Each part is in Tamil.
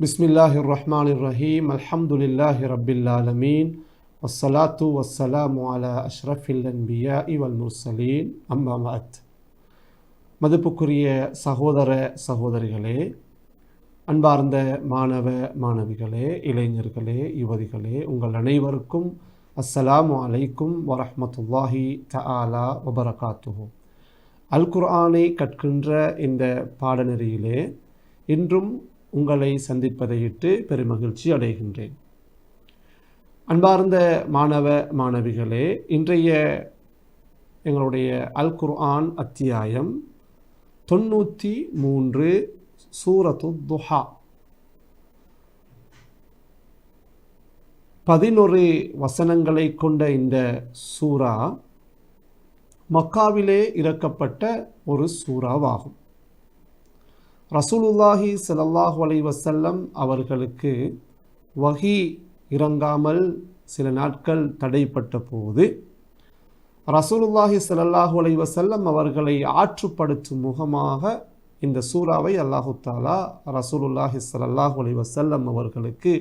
பிஸ்மில்லாஹிர் ரஹ்மானிர் ரஹீம். அல்ஹம்துலில்லாஹி ரப்பில் ஆலமீன். வஸ்ஸலாத்து வஸ்ஸலாமு அலா அஷ்ரஃபில் அன்பியாஇ வல் முர்சலீன். அம்மா பஅத். மதிப்புக்குரிய சகோதர சகோதரிகளே, அன்பார்ந்த மாணவ மாணவிகளே, இளைஞர்களே, யுவதிகளே, உங்கள் அனைவருக்கும் அஸ்ஸலாமு அலைக்கும் வரஹ்மத்துல்லாஹி தஆலா வபரகாத்துஹு. அல் குர்ஆனை கற்கின்ற இந்த பாடநெறியிலே இன்றும் உங்களை சந்திப்பதையிட்டு பெருமகிழ்ச்சி அடைகின்றேன். அன்பார்ந்த மாணவ மாணவிகளே, இன்றைய எங்களுடைய அல் குர்ஆன் அத்தியாயம் 93 சூரத்து துஹா. 11 வசனங்களை கொண்ட இந்த சூரா மக்காவிலே இறக்கப்பட்ட ஒரு சூறாவாகும். ரசூலுல்லாஹி ஸல்லல்லாஹு அலைஹி வஸல்லம் அவர்களுக்கு வஹி இறங்காமல் சில நாட்கள் தடைப்பட்ட போது ரசூலுல்லாஹி ஸல்லல்லாஹு அலைஹி வஸல்லம் அவர்களை ஆற்றுப்படுத்தும் முகமாக இந்த சூறாவை அல்லாஹு தஆலா ரசூலுல்லாஹி ஸல்லல்லாஹு அலைஹி வஸல்லம் அவர்களுக்கு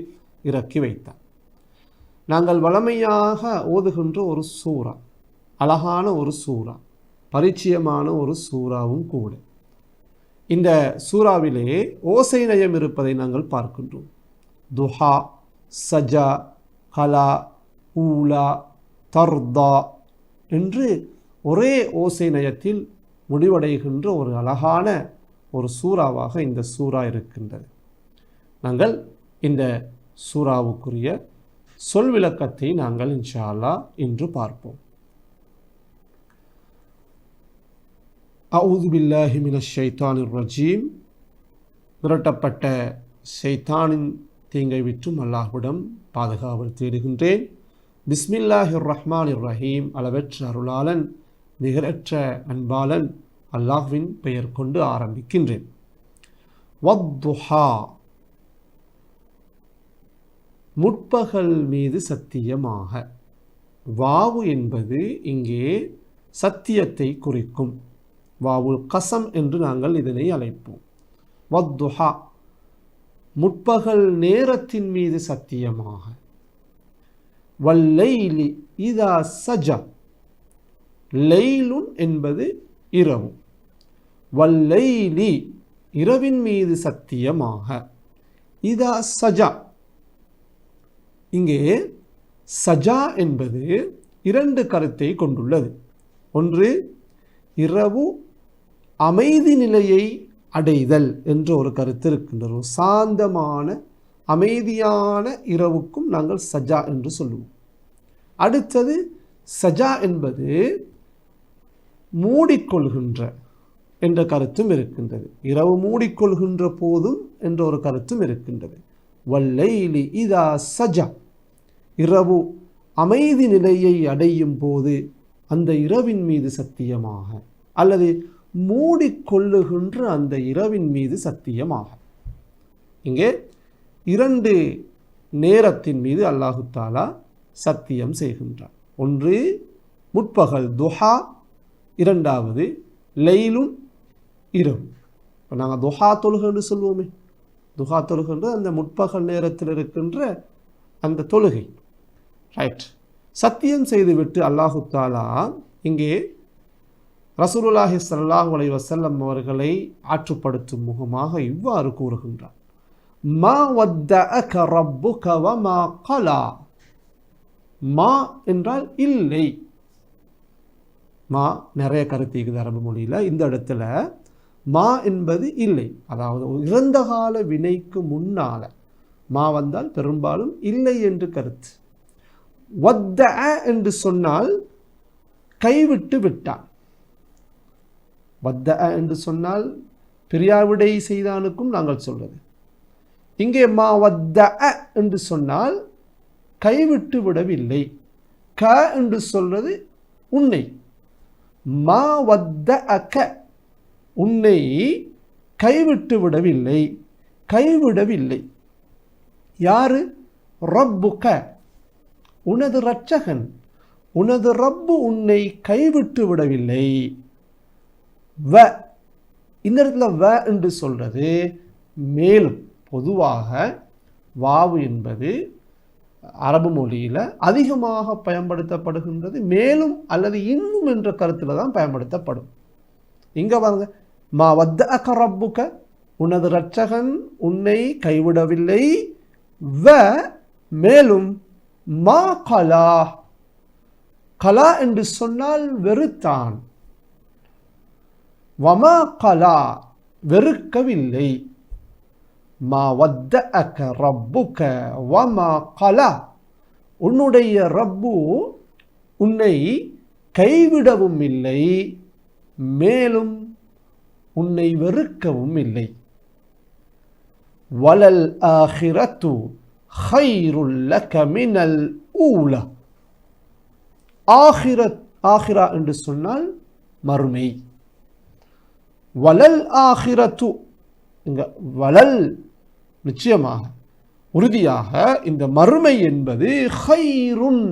இறக்கி வைத்தார். நாங்கள் வழமையாக ஓதுகின்ற ஒரு சூறா, அழகான ஒரு சூறா, பரிச்சயமான ஒரு சூறாவும் கூட. இந்த சூறாவிலே ஓசை நயம் இருப்பதை நாங்கள் பார்க்கின்றோம். துஹா, சஜா, கலா, ஊலா, தர்தா என்று ஒரே ஓசை நயத்தில் முடிவடைகின்ற ஒரு அழகான ஒரு சூறாவாக இந்த சூறா இருக்கின்றது. நாங்கள் இந்த சூறாவுக்குரிய சொல் விளக்கத்தை நாங்கள் இன்ஷா அல்லாஹ் இன்று பார்ப்போம். அஊது பில்லாஹி மினஷ் ஷைத்தானிர் ரஜீம். விரட்டப்பட்ட ஷைத்தானின் தீங்கை விற்றும் அல்லாஹ்விடம் பாதுகாவல் தேடுகின்றேன். பிஸ்மில்லாஹிர் ரஹ்மானிர் ரஹீம். அளவற்ற அருளாளன் நிகரற்ற அன்பாளன் அல்லாஹ்வின் பெயர் கொண்டு ஆரம்பிக்கின்றேன். வத்துஹா, முற்பகல் மீது சத்தியமாக. வாவு என்பது இங்கே சத்தியத்தை குறிக்கும். வாவுல் கசம் என்று நாங்கள் இதனை அழைப்போம். வத்துஹா, முற்பகல் நேரத்தின் மீது சத்தியமாக. வல்லைலி இதா சஜா, லைலுன் என்பது இரவு. வல்லைலி, இரவின் மீது சத்தியமாக. இதா சஜா, இங்கே சஜா என்பது இரண்டு கருத்தை கொண்டுள்ளது. ஒன்று, இரவு அமைதி நிலையை அடைதல் என்ற ஒரு கருத்து இருக்கின்றது. சாந்தமான அமைதியான இரவுக்கும் நாங்கள் சஜா என்று சொல்லுவோம். அடுத்தது, சஜா என்பது மூடிக்கொள்கின்ற என்ற கருத்தும் இருக்கின்றது. இரவு மூடிக்கொள்கின்ற போதும் என்ற ஒரு கருத்தும் இருக்கின்றது. வல்லைலி இதா சஜா, இரவு அமைதி நிலையை அடையும் போது அந்த இரவின் மீது சத்தியமாக, அல்லது மூடிக்கொள்ளுகின்ற அந்த இரவின் மீது சத்தியமாக. இங்கே இரண்டு நேரத்தின் மீது அல்லாஹு தாலா சத்தியம் செய்கின்றார். ஒன்று முற்பகல் துஹா, இரண்டாவது லைலுன் இரவு. இப்போ நாங்கள் துஹா தொழுகைன்னு சொல்லுவோமே, துஹா தொழுகின்ற அந்த முற்பகல் நேரத்தில் இருக்கின்ற அந்த தொழுகை. ரைட். சத்தியம் செய்துவிட்டு அல்லாஹு தாலா இங்கே ரசூலுல்லாஹி ஸல்லல்லாஹு அலைஹி வஸல்லம் அவர்களை ஆற்றுப்படுத்தும் முகமாக இவ்வாறு கூறுகின்றார். மா வத்தஅக ரப்புக வமா கலா. மா என்றால் இல்லை. மா நிறைய கருத்து அரபு மொழியில். இந்த இடத்துல மா என்பது இல்லை, அதாவது இறந்த கால வினைக்கு முன்னால மா வந்தால் பெரும்பாலும் இல்லை என்று கருத்து. வத்தஅ என்று சொன்னால் கைவிட்டு விட்டான். வத்தஅ என்று சொன்னால் பிரியாவிடை செய்தானுக்கும் நாங்கள் சொல்வது. இங்கே மா வத்தஅ என்று சொன்னால் கைவிட்டு விடவில்லை. க என்று சொல்வது உன்னை. மா வத்தஅக, உன்னை கைவிட்டு விடவில்லை, கைவிடவில்லை. யாரு? ரப்புக, உனது இரட்சகன், உனது ரப்பு உன்னை கைவிட்டு விடவில்லை. வ, இந்த இடத்துல வ என்று சொல்றது மேலும் பொதுவாக வாவு என்பது அரபு மொழியில் அதிகமாக பயன்படுத்தப்படுகின்றது, மேலும் அல்லது இன்னும் என்ற கருத்தில் தான் பயன்படுத்தப்படும். இங்கே பாருங்க, மா வத்தஅக ரப்புக, உனது இரட்சகன் உன்னை கைவிடவில்லை, வ மேலும் மா கலா, கலா என்று சொன்னால் வெறுத்தான், வமா கலா வெறுக்கவில்லை, மா வத்தஅக ரப்புக வமா கலா, உன்னுடைய ரப்பு உன்னை கைவிடவும் இல்லை, மேலும் உன்னை வெறுக்கவும் இல்லை. வலல் ஆஹிரத்து ஹைருல் லக மினல் ஊலா, ஆஹிரத், ஆஹிரா என்று சொன்னால் மறுமை. வலல் ஆஹிரத்து, இங்க வலல் நிச்சயமாக உறுதியாக இந்த மறுமை என்பது ஹைருன்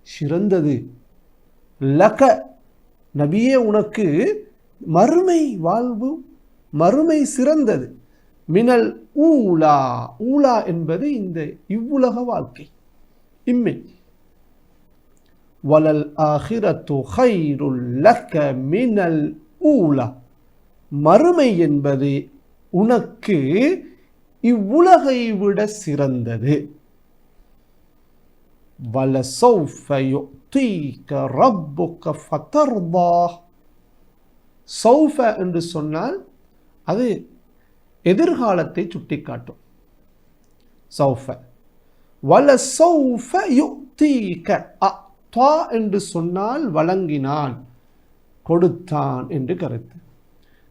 சிறந்தது, லக நபியே உனக்கு மறுமை வாழ்வு, மறுமை சிறந்தது, மினல் ஊலா, ஊலா என்பது இந்த இவ்வுலக வாழ்க்கை, இம்மை. வலல் ஆஹிரத்து ஹைருல் லக மினல் ஊலா, மறுமை என்பது உனக்கு இவ்வுலகை விட சிறந்தது. வலசௌஃப யுஅ்தீக ரப்புக ஃபதர்தா, சௌஃப என்று சொன்னால் அது எதிர்காலத்தை சுட்டிக்காட்டும். சௌஃப, வலசௌஃப யுஅ்தீக, அத்தா என்று சொன்னால் வழங்கினான், கொடுத்தான் என்று கருத்து.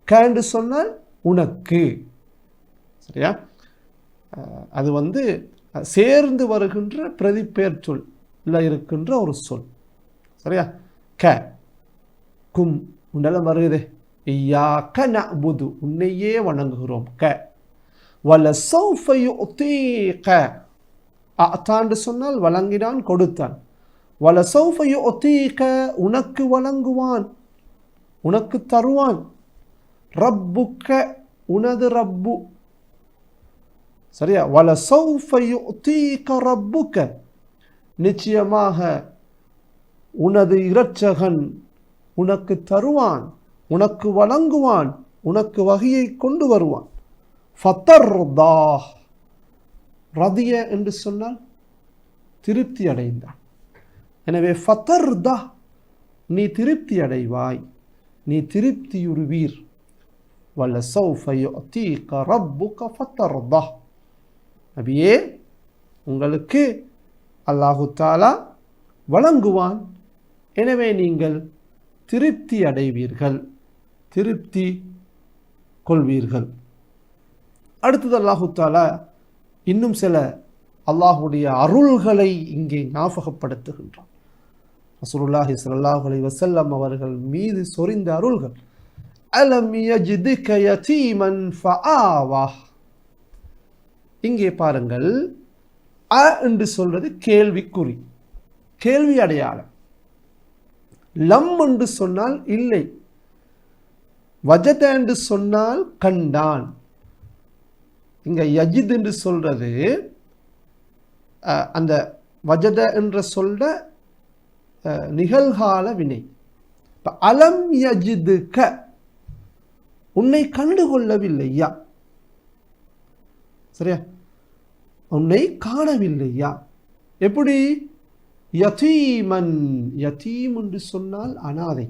க என்று சொன்னால் உனக்கு, சரியா? அது சேர்ந்து வருகின்ற பிரதிப்பெயர் சொல்ல இருக்கின்ற ஒரு சொல், சரியா? க கும் உண்டெல்லாம் வருகிறது, இய்யாக நஅ்புது, உன்னையே வணங்குகிறோம். க வலசௌஃப யுஅ்தீக, அத்தான்னு சொன்னால் வழங்கினான், கொடுத்தான். வலசௌஃப யுஅ்தீக, உனக்கு வழங்குவான், உனக்கு தருவான். ரப்புக்க, உனது ரப்பு, சரியா? வலசௌஃப யுஅ்தீக ரப்புக்க, நிச்சயமாக உனது இரட்சகன் உனக்கு தருவான், உனக்கு வழங்குவான், உனக்கு வகையை கொண்டு வருவான். ஃபதர்தா, ரதிய என்று சொன்னால் திருப்தி அடைந்தான். எனவே ஃபதர்தா, நீ திருப்தி அடைவாய், நீ திருப்தியுறுவீர். வலசௌஃப யுஅ்தீக ரப்புக ஃபதர்தா, நபியே உங்களுக்கு அல்லாஹு தஆலா வழங்குவான், எனவே நீங்கள் திருப்தி அடைவீர்கள், திருப்தி கொள்வீர்கள். அடுத்தது அல்லாஹு தஆலா இன்னும் சில அல்லாஹுடைய அருள்களை இங்கே ஞாபகப்படுத்துகின்றான். ரசூலுல்லாஹி ஸல்லல்லாஹு அலைஹி வஸல்லம் அவர்கள் மீது சொரிந்த அருள்கள். அலம் யஜ்திக யதீமன் ஃபஆவா, இங்கே பாருங்கள், அ என்று சொல்றது கேள்விக்குறி, கேள்வி அடையாளம். லம் என்று சொன்னால் இல்லை, வஜத என்று சொன்னால் கண்டான். இங்க யஜித் என்று சொல்றது அந்த வஜத என்ற சொல்ற நிகழ்கால வினை. அலம் யஜிதுக, உன்னை கண்டுகொள்ளவில்லையா, சரியா? உன்னை காணவில்லையா. எப்படி? யதீமன், யதீம் என்று சொன்னால் அனாதை.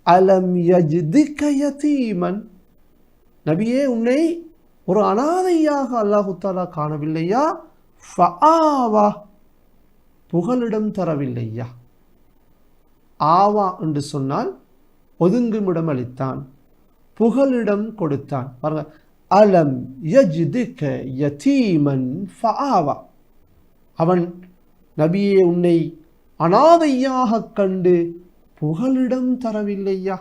அலம் யஜ்திக யதீமன், நபியே உன்னை ஒரு அனாதையாக அல்லாஹு தஆலா காணவில்லையா. ஃபஆவா, புகலிடம் தரவில்லையா. ஆவா என்று சொன்னால் ஒதுங்குமிடம் அளித்தான், புகலிடம் கொடுத்தான். பாருங்க, அலம் யஜ்திக யதீமன் ஃபஆவா, அவன் நபியே உன்னை அனாதையாக கண்டு புகலிடம் தரவில்லையா.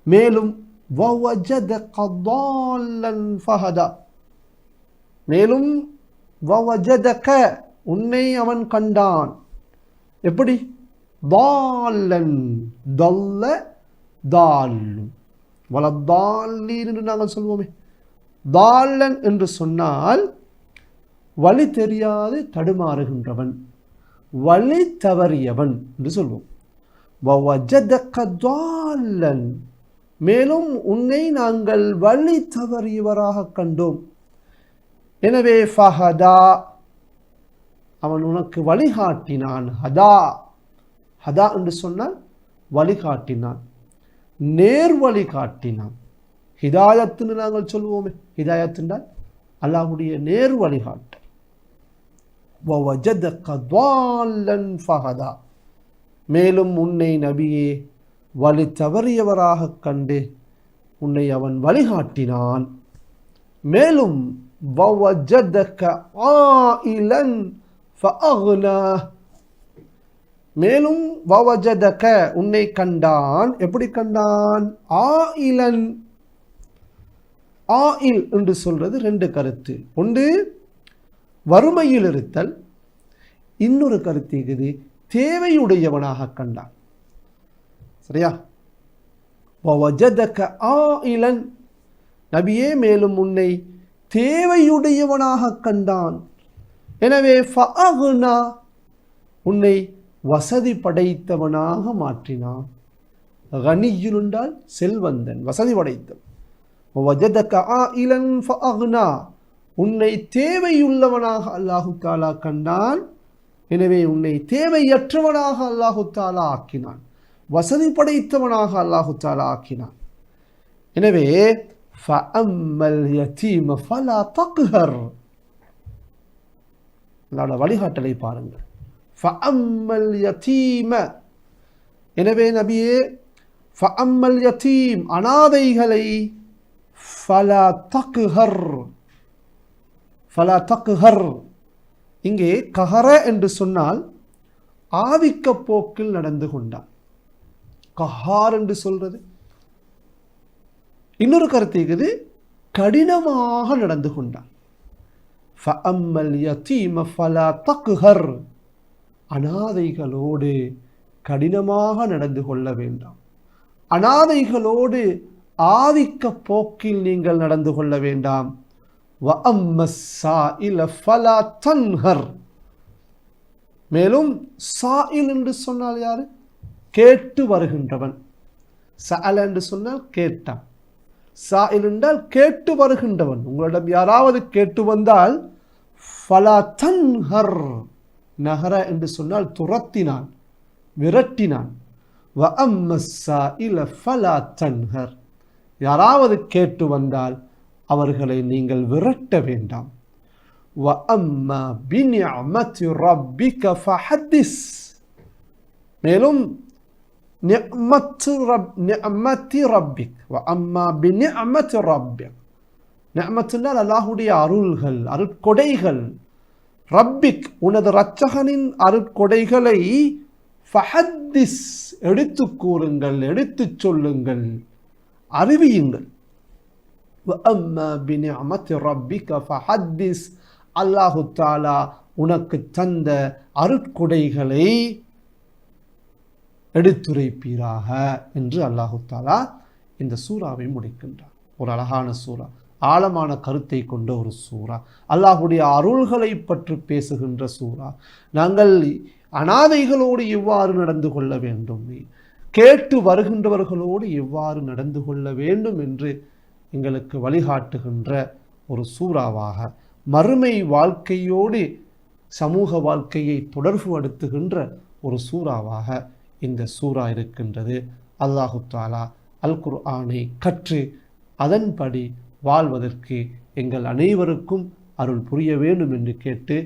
மேலும் வவஜதக ضالًا ஃபஹதா, மேலும் வவஜதக, உன்னை அவன் கண்டான். எப்படி? ضالًا, ضل ضال, வலத்தாலீன் என்று நாங்கள் சொல்வோமே, தால்லன் என்று சொன்னால் வழி தெரியாது தடுமாறுகின்றவன், வழி தவறியவன் என்று சொல்வோம். வவஜதக தால்லன், மேலும் உன்னை நாங்கள் வழி தவறியவராக கண்டோம். எனவே ஃபஹதா, அவன் உனக்கு வழிகாட்டினான். ஹதா, ஹதா என்று சொன்னால் வழிகாட்டினான், நேர் வழிகாட்டினான். ஹிதாயத்துன்னு நாங்கள் சொல்வோமே, ஹிதாயத் என்றால் அல்லாஹ்வுடைய நேர் வழிகாட்டு. வவஜதக தால்லன் ஃபஹதா, மேலும் உன்னை நபியே வழி தவறியவராக கண்டு உன்னை அவன் வழிகாட்டினான். மேலும் வவஜதக ஆயிலன் ஃபஅக்னா, மேலும் வவஜதக உன்னை கண்டான். எப்படி கண்டான்? ஆயிலன். ஆயில் என்று சொல்றது ரெண்டு கருத்து. ஒன்று வறுமையில் இருத்தல், இன்னொரு கருத்து இருக்குது தேவையுடையவனாக கண்டான். சரியா? வவஜதக ஆயிலன், நபியே மேலும் உன்னை தேவையுடையவனாக கண்டான். எனவே ஃபஅக்னா, உன்னை வசதி படைத்தவனாக மாற்றினான். கனியுன் என்றால் செல்வந்தன், வசதி படைத்தவன். வவஜதக ஆயிலன் ஃபஅக்னா, உன்னை தேவையுள்ளவனாக அல்லாஹு தஆலா கண்டான். எனவே உன்னை தேவையற்றவனாக அல்லாஹு தஆலா ஆக்கினான், வசதி படைத்தவனாக அல்லாஹு தஆலா ஆக்கினான். எனவே ஃபஅம்மல் யதீம ஃபலா தக்ஹர், அல்லாஹ்வுடைய வழிகாட்டலை பாருங்கள். ஃபஅம்மல் யதீம, எனவே நபியே ஃபஅம்மல் யதீம், அனாதைகளை ஃபலா தக்ஹர், ஃபலா தக்ஹர். இங்கே கஹர என்று சொன்னால் ஆதிக்க போக்கில் நடந்து கொண்டான். கஹார் என்று சொல்றது. இன்னொரு கருத்து இருக்குது கடினமாக நடந்து கொண்டான். ஃபஅம்மல் யதீம ஃபலா தக்ஹர், அனாதைகளோடு கடினமாக நடந்து கொள்ள வேண்டாம். அனாதைகளோடு ஆதிக்க போக்கில் நீங்கள் நடந்து கொள்ள வேண்டாம். வஅம்மஸ் ஸாயில ஃபலா தன்ஹர், மேலும் சாயில் என்று சொன்னால் யாரு? கேட்டு வருகின்றவன். சஅல என்று சொன்னால் கேட்டான், சாயில் என்றால் கேட்டு வருகின்றவன். உங்களிடம் யாராவது கேட்டு வந்தால் ஃபலா தன்ஹர், நஹர என்று சொன்னால் துரத்தினான், விரட்டினான். வஅம்மஸ் ஸாயில ஃபலா தன்ஹர், யாராவது கேட்டு வந்தால் அவர்களை நீங்கள் விரட்ட வேண்டாம். வஅம்மா பிநிஅமத்தி ரப்பிக ஃபஹத்திஸ், மேலும் நிஅமத்தி ரப்பிக், வஅம்மா பிநிஅமத்தி ரப்பிக், நிஅமத்துனால் அல்லாஹ்வுடைய அருள்கள், அருட்கொடைகள். ரப்பிக், உனது இரட்சகனின் அருட்கொடைகளை ஃபஹத்திஸ், எடுத்து கூறுங்கள், எடுத்துச் சொல்லுங்கள், அறிவியுங்கள். வஅம்மா பிநிஅமத்தி ரப்பிக ஃபஹத்திஸ், அல்லாஹு தஆலா உனக்கு தந்த அருட்கொடைகளை எடுத்துரைப்பீராக என்று அல்லாஹு தஆலா இந்த சூறாவை முடிக்கின்றார். ஒரு அழகான சூறா, ஆழமான கருத்தை கொண்ட ஒரு சூறா, அல்லாஹுடைய அருள்களை பற்றி பேசுகின்ற சூறா. நாங்கள் அனாதைகளோடு எவ்வாறு நடந்து கொள்ள வேண்டும், கேட்டு வருகின்றவர்களோடு எவ்வாறு நடந்து கொள்ள வேண்டும் என்று எங்களுக்கு வழிகாட்டுகின்ற ஒரு சூறாவாக, மறுமை வாழ்க்கையோடு சமூக வாழ்க்கையை தொடர்புபடுத்துகின்ற ஒரு சூறாவாக இந்த சூறா இருக்கின்றது. அல்லாஹு தஆலா அல் குர்ஆனை கற்று அதன்படி வாழ்வதற்கு எங்கள் அனைவருக்கும் அருள் புரிய வேண்டும் என்று கேட்டு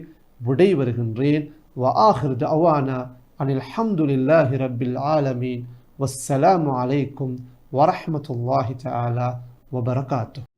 விடை வருகின்றேன். வஆகிர் தஅவானா அனில் ஹம்துலில்லாஹி ரப்பில் ஆலமீன். வஸ்ஸலாமு அலைக்கும் வரஹ்மத்துல்லாஹி தஆலா வபரகாத்துஹு.